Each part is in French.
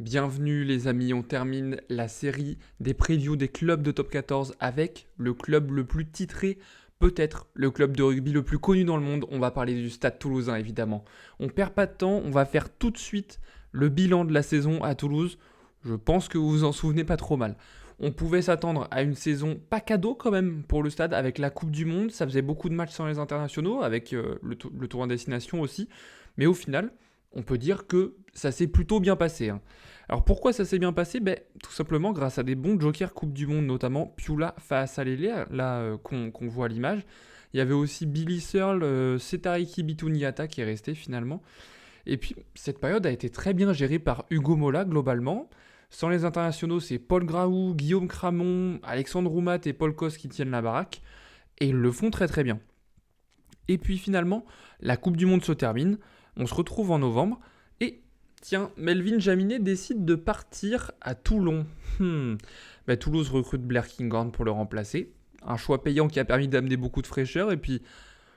Bienvenue les amis, on termine la série des previews des clubs de top 14 avec le club le plus titré, peut-être le club de rugby le plus connu dans le monde. On va parler du Stade Toulousain évidemment. On perd pas de temps, on va faire tout de suite le bilan de la saison à Toulouse. Je pense que vous vous en souvenez pas trop mal. On pouvait s'attendre à une saison pas cadeau quand même pour le Stade avec la Coupe du Monde. Ça faisait beaucoup de matchs sans les internationaux avec le tournoi destination aussi. Mais au final, on peut dire que ça s'est plutôt bien passé, hein. Alors pourquoi ça s'est bien passé? Tout simplement grâce à des bons jokers Coupe du Monde, notamment Piula Faasalele, là qu'on voit à l'image. Il y avait aussi Billy Searle, Setariki Bituniata qui est resté finalement. Et puis cette période a été très bien gérée par Hugo Mola globalement. Sans les internationaux, c'est Paul Graou, Guillaume Cramon, Alexandre Roumat et Paul Cos qui tiennent la baraque. Et ils le font très très bien. Et puis finalement, la Coupe du Monde se termine. On se retrouve en novembre. Et tiens, Melvin Jaminet décide de partir à Toulon. Toulouse recrute Blair Kinghorn pour le remplacer. Un choix payant qui a permis d'amener beaucoup de fraîcheur. Et puis,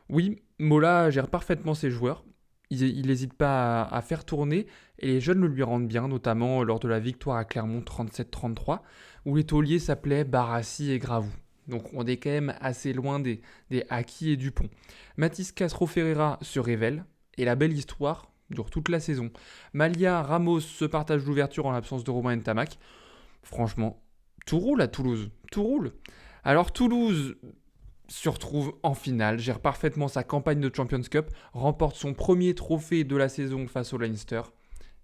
oui, Mola gère parfaitement ses joueurs. Il n'hésite pas à faire tourner. Et les jeunes le lui rendent bien, notamment lors de la victoire à Clermont 37-33, où les tauliers s'appelaient Barassi et Gravou. Donc on est quand même assez loin des Aki et Dupont. Mathis Castro Ferreira se révèle. Et la belle histoire dure toute la saison. Malia, Ramos se partagent l'ouverture en l'absence de Romain Ntamak. Franchement, tout roule à Toulouse. Tout roule. Alors Toulouse se retrouve en finale, gère parfaitement sa campagne de Champions Cup, remporte son premier trophée de la saison face au Leinster.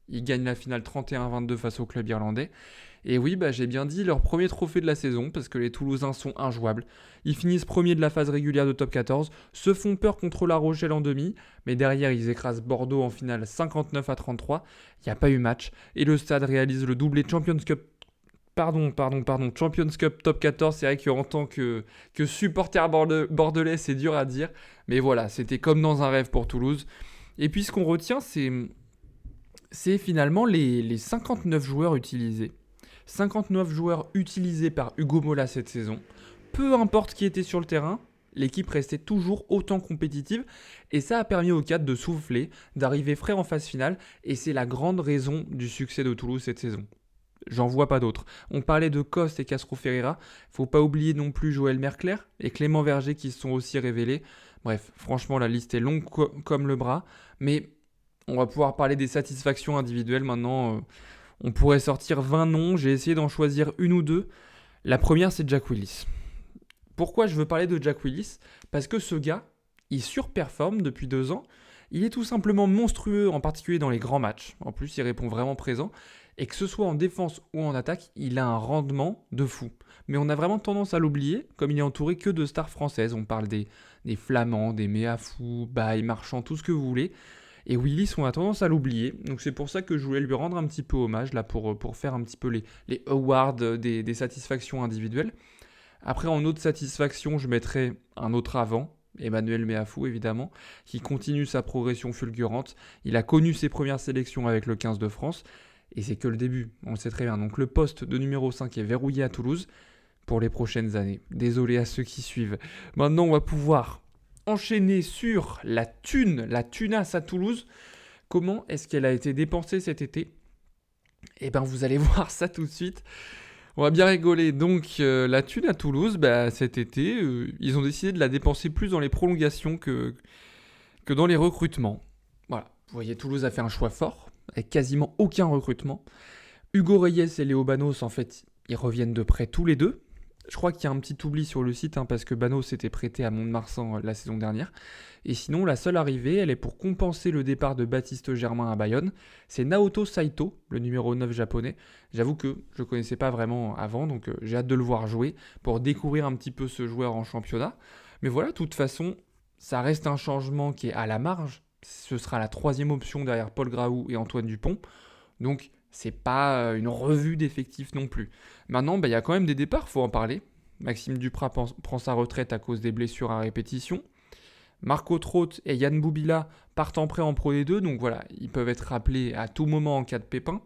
Il gagne la finale 31-22 face au club irlandais. Et oui, j'ai bien dit leur premier trophée de la saison parce que les Toulousains sont injouables. Ils finissent premiers de la phase régulière de top 14, se font peur contre La Rochelle en demi, mais derrière ils écrasent Bordeaux en finale 59-33. Il n'y a pas eu match et le Stade réalise le doublé Champions Cup. Champions Cup top 14, c'est vrai qu'en tant que supporter bordelais, c'est dur à dire. Mais voilà, c'était comme dans un rêve pour Toulouse. Et puis ce qu'on retient, c'est finalement les 59 joueurs utilisés. 59 joueurs utilisés par Hugo Mola cette saison. Peu importe qui était sur le terrain, l'équipe restait toujours autant compétitive et ça a permis au cadre de souffler, d'arriver frais en phase finale et c'est la grande raison du succès de Toulouse cette saison. J'en vois pas d'autres. On parlait de Coste et Castro Ferreira, faut pas oublier non plus Joël Mercler et Clément Verger qui se sont aussi révélés. Bref, franchement la liste est longue comme le bras, mais on va pouvoir parler des satisfactions individuelles maintenant. On pourrait sortir 20 noms, j'ai essayé d'en choisir une ou deux. La première, c'est Jack Willis. Pourquoi je veux parler de Jack Willis? Parce que ce gars, il surperforme depuis 2 ans. Il est tout simplement monstrueux, en particulier dans les grands matchs. En plus, il répond vraiment présent. Et que ce soit en défense ou en attaque, il a un rendement de fou. Mais on a vraiment tendance à l'oublier, comme il est entouré que de stars françaises. On parle des Flamands, des Méafou, Baye, Marchand, tout ce que vous voulez. Et Willis, on a tendance à l'oublier. Donc c'est pour ça que je voulais lui rendre un petit peu hommage, là, pour faire un petit peu les awards des satisfactions individuelles. Après, en autre satisfaction, je mettrai un autre avant, Emmanuel Méafou évidemment, qui continue sa progression fulgurante. Il a connu ses premières sélections avec le 15 de France, et c'est que le début, on le sait très bien. Donc le poste de numéro 5 est verrouillé à Toulouse pour les prochaines années. Désolé à ceux qui suivent. Maintenant, on va pouvoir enchaîner sur la tunasse à Toulouse. Comment est-ce qu'elle a été dépensée cet été? Vous allez voir ça tout de suite. On va bien rigoler. Donc, la thune à Toulouse, cet été, ils ont décidé de la dépenser plus dans les prolongations que dans les recrutements. Voilà. Vous voyez, Toulouse a fait un choix fort, avec quasiment aucun recrutement. Hugo Reyes et Léo Banos, en fait, ils reviennent de près tous les deux. Je crois qu'il y a un petit oubli sur le site, parce que Banos s'était prêté à Mont-de-Marsan la saison dernière. Et sinon, la seule arrivée, elle est pour compenser le départ de Baptiste Germain à Bayonne. C'est Naoto Saito, le numéro 9 japonais. J'avoue que je ne connaissais pas vraiment avant, donc j'ai hâte de le voir jouer pour découvrir un petit peu ce joueur en championnat. Mais voilà, de toute façon, ça reste un changement qui est à la marge. Ce sera la 3e option derrière Paul Graou et Antoine Dupont. Donc, c'est pas une revue d'effectifs non plus. Maintenant, il y a quand même des départs, faut en parler. Maxime Duprat prend sa retraite à cause des blessures à répétition. Marco Trotte et Yann Boubila partent en prêt en Pro D2, donc voilà, ils peuvent être rappelés à tout moment en cas de pépin,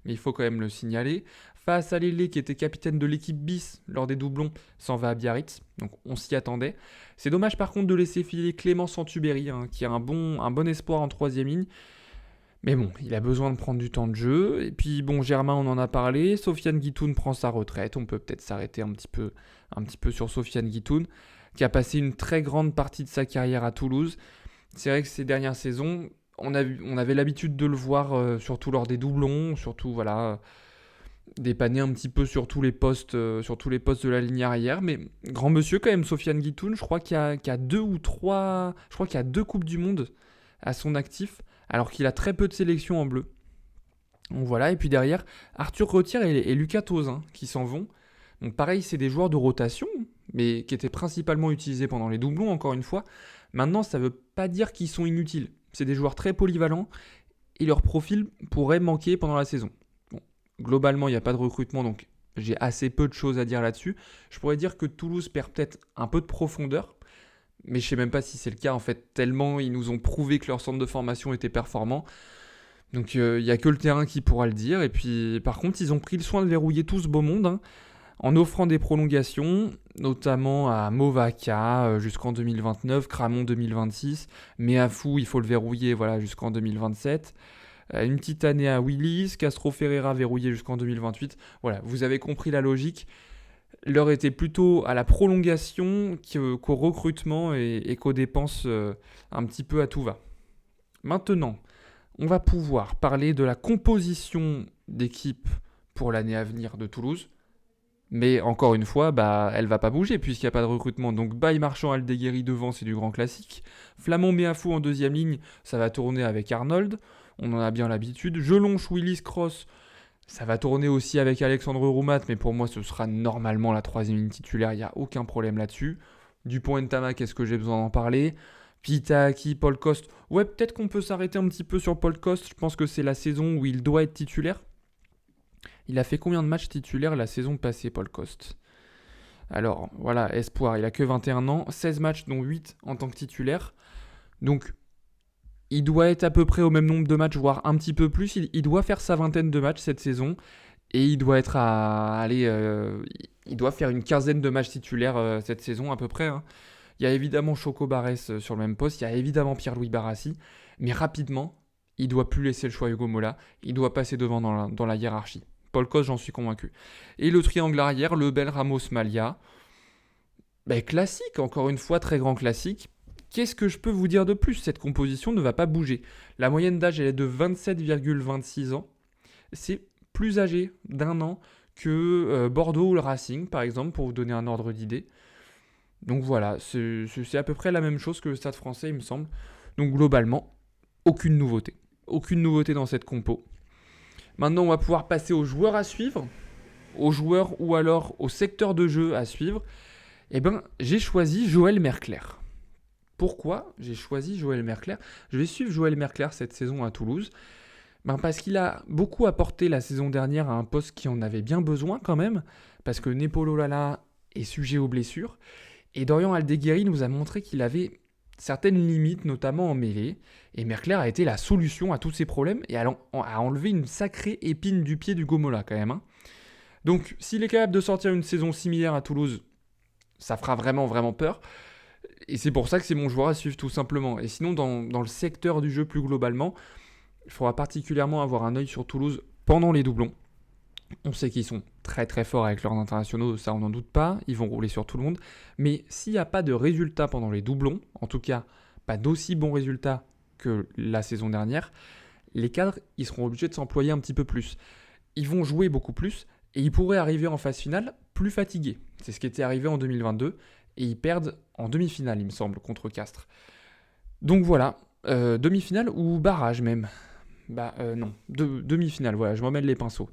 mais il faut quand même le signaler. Faasalele, qui était capitaine de l'équipe bis lors des doublons, s'en va à Biarritz, donc on s'y attendait. C'est dommage par contre de laisser filer Clément Santubéry, qui a un bon espoir en 3e ligne. Mais bon, il a besoin de prendre du temps de jeu. Et puis bon, Germain, on en a parlé. Sofiane Guitoun prend sa retraite. On peut peut-être s'arrêter un petit peu sur Sofiane Guitoun, qui a passé une très grande partie de sa carrière à Toulouse. C'est vrai que ces dernières saisons, on avait l'habitude de le voir, surtout lors des doublons, surtout voilà, dépanner un petit peu sur tous les postes de la ligne arrière. Mais grand monsieur quand même, Sofiane Guitoun, je crois qu'il y a deux ou trois, je crois qu'il y a deux coupes du monde à son actif, alors qu'il a très peu de sélections en bleu. Donc voilà, et puis derrière, Arthur Retière et Lucas Tauzin qui s'en vont. Donc pareil, c'est des joueurs de rotation, mais qui étaient principalement utilisés pendant les doublons, encore une fois. Maintenant, ça ne veut pas dire qu'ils sont inutiles. C'est des joueurs très polyvalents, et leur profil pourrait manquer pendant la saison. Bon, globalement, il n'y a pas de recrutement, donc j'ai assez peu de choses à dire là-dessus. Je pourrais dire que Toulouse perd peut-être un peu de profondeur, mais je ne sais même pas si c'est le cas, en fait, tellement ils nous ont prouvé que leur centre de formation était performant. Donc il n'y a que le terrain qui pourra le dire. Et puis par contre, ils ont pris le soin de verrouiller tout ce beau monde, hein, en offrant des prolongations, notamment à Movaka jusqu'en 2029, Cramon 2026, Meafou, il faut le verrouiller voilà, jusqu'en 2027. Une petite année à Willis, Castro Ferreira verrouillé jusqu'en 2028. Voilà, vous avez compris la logique. L'heure était plutôt à la prolongation qu'au recrutement et qu'aux dépenses un petit peu à tout va. Maintenant, on va pouvoir parler de la composition d'équipe pour l'année à venir de Toulouse. Mais encore une fois, elle va pas bouger puisqu'il n'y a pas de recrutement. Donc Baye Marchand, Aldeguerri devant, c'est du grand classique. Flamand Meafou en deuxième ligne, ça va tourner avec Arnold. On en a bien l'habitude. Jelonche, Willis, Cross, ça va tourner aussi avec Alexandre Roumat. Mais pour moi, ce sera normalement la troisième ligne titulaire. Il n'y a aucun problème là-dessus. Dupont-Ntamak, est-ce que j'ai besoin d'en parler ? Pitaki, Paul Coste. Ouais, peut-être qu'on peut s'arrêter un petit peu sur Paul Coste. Je pense que c'est la saison où il doit être titulaire. Il a fait combien de matchs titulaires la saison passée, Paul Coste ? Alors, voilà, espoir, il a que 21 ans, 16 matchs, dont 8 en tant que titulaire. Donc, il doit être à peu près au même nombre de matchs, voire un petit peu plus. Il doit faire sa vingtaine de matchs cette saison. Et il doit être il doit faire une quinzaine de matchs titulaires cette saison, à peu près, hein. Il y a évidemment Choco Barès sur le même poste, il y a évidemment Pierre-Louis Barassi, mais rapidement, il ne doit plus laisser le choix à Hugo Mola, il doit passer devant dans la hiérarchie. Paul Coste, j'en suis convaincu. Et le triangle arrière, Lebel, Ramos, Malia, classique, encore une fois, très grand classique. Qu'est-ce que je peux vous dire de plus ? Cette composition ne va pas bouger. La moyenne d'âge, elle est de 27,26 ans. C'est plus âgé d'un an que Bordeaux ou le Racing, par exemple, pour vous donner un ordre d'idée. Donc voilà, c'est à peu près la même chose que le Stade Français, il me semble. Donc globalement, aucune nouveauté. Aucune nouveauté dans cette compo. Maintenant, on va pouvoir passer aux joueurs à suivre, aux joueurs ou alors au secteur de jeu à suivre. J'ai choisi Joël Mercler. Pourquoi j'ai choisi Joël Mercler ? Je vais suivre Joël Mercler cette saison à Toulouse. Parce qu'il a beaucoup apporté la saison dernière à un poste qui en avait bien besoin quand même, parce que Nepolo Lala est sujet aux blessures. Et Dorian Aldeguerri nous a montré qu'il avait certaines limites, notamment en mêlée. Et Mercler a été la solution à tous ces problèmes et a enlevé une sacrée épine du pied du Gomola quand même, hein. Donc s'il est capable de sortir une saison similaire à Toulouse, ça fera vraiment, vraiment peur. Et c'est pour ça que c'est mon joueur à suivre tout simplement. Et sinon, dans le secteur du jeu plus globalement, il faudra particulièrement avoir un œil sur Toulouse pendant les doublons. On sait qu'ils sont très très forts avec leurs internationaux, ça on n'en doute pas, ils vont rouler sur tout le monde. Mais s'il n'y a pas de résultats pendant les doublons, en tout cas pas d'aussi bons résultats que la saison dernière, les cadres ils seront obligés de s'employer un petit peu plus. Ils vont jouer beaucoup plus et ils pourraient arriver en phase finale plus fatigués. C'est ce qui était arrivé en 2022 et ils perdent en demi-finale il me semble contre Castres. Donc voilà, demi-finale ou barrage même. Non, demi-finale, voilà, je m'emmène les pinceaux.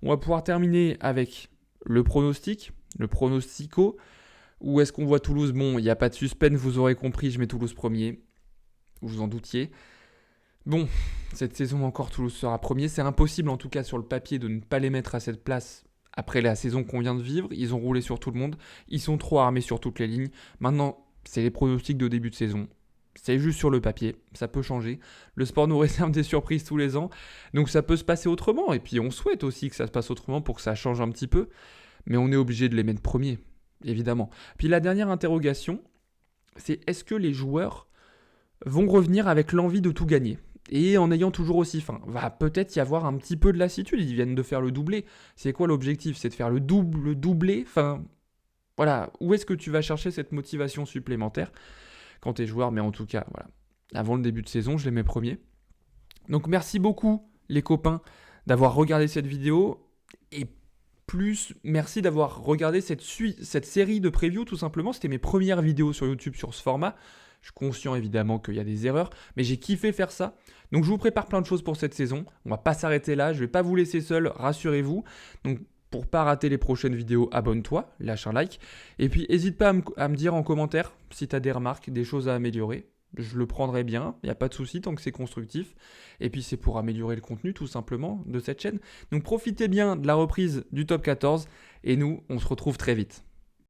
On va pouvoir terminer avec le pronostic, le pronostico. Où est-ce qu'on voit Toulouse ? Bon, il n'y a pas de suspense, vous aurez compris, je mets Toulouse premier. Vous en doutiez. Bon, cette saison encore, Toulouse sera premier. C'est impossible, en tout cas sur le papier, de ne pas les mettre à cette place après la saison qu'on vient de vivre. Ils ont roulé sur tout le monde. Ils sont trop armés sur toutes les lignes. Maintenant, c'est les pronostics de début de saison. C'est juste sur le papier, ça peut changer. Le sport nous réserve des surprises tous les ans, donc ça peut se passer autrement. Et puis on souhaite aussi que ça se passe autrement pour que ça change un petit peu. Mais on est obligé de les mettre premiers, évidemment. Puis la dernière interrogation, c'est est-ce que les joueurs vont revenir avec l'envie de tout gagner ? et en ayant toujours aussi faim. Va peut-être y avoir un petit peu de lassitude, ils viennent de faire le doublé. C'est quoi l'objectif? C'est de faire le doublé. Enfin, voilà, où est-ce que tu vas chercher cette motivation supplémentaire quand tu es joueur? Mais en tout cas, voilà. Avant le début de saison, je les mets premiers. Donc merci beaucoup les copains d'avoir regardé cette vidéo et plus merci d'avoir regardé cette série de previews tout simplement. C'était mes premières vidéos sur YouTube sur ce format. Je suis conscient évidemment qu'il y a des erreurs, mais j'ai kiffé faire ça. Donc je vous prépare plein de choses pour cette saison. On va pas s'arrêter là, je vais pas vous laisser seul, rassurez-vous. Donc pour pas rater les prochaines vidéos, abonne-toi, lâche un like. Et puis n'hésite pas à me dire en commentaire si tu as des remarques, des choses à améliorer. Je le prendrai bien, il n'y a pas de souci tant que c'est constructif. Et puis c'est pour améliorer le contenu tout simplement de cette chaîne. Donc profitez bien de la reprise du top 14 et nous, on se retrouve très vite.